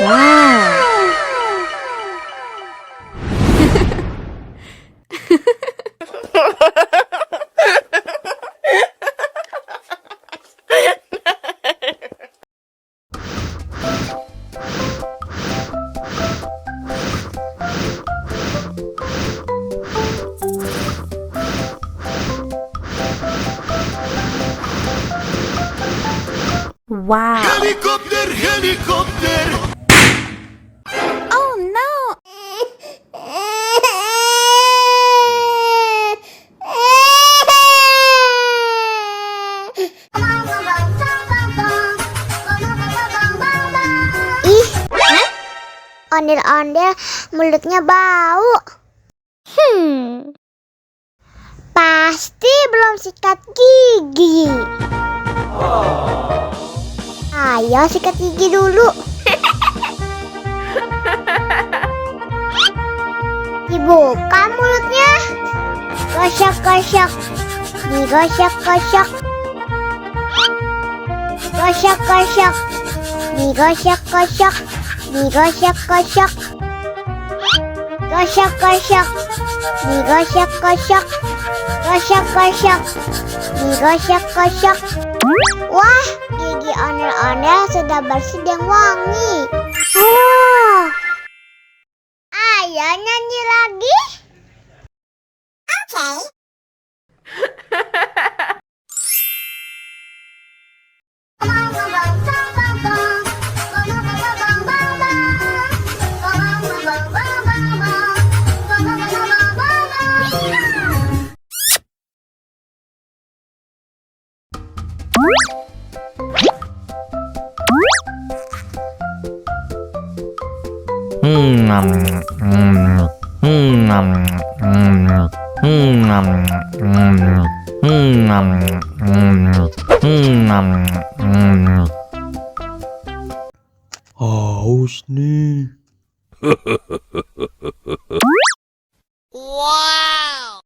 Wow. Wow. Helikopter, helikopter. Oh no. Ih, ondel-ondel mulutnya bau. Pasti belum sikat gigi. Ayo sikat gigi dulu. Dibuka mulutnya. Gosok-gosok. Digosok-gosok. Gosok-gosok. Digosok-gosok. Digosok-gosok. Gosok-gosok. Digosok-gosok. Gosok-gosok. Digosok-gosok. Wah, gigi ondel-ondel sudah bersih dan wangi. Oh. Ayo nyanyi lagi. Oke. Haus nih. Wow.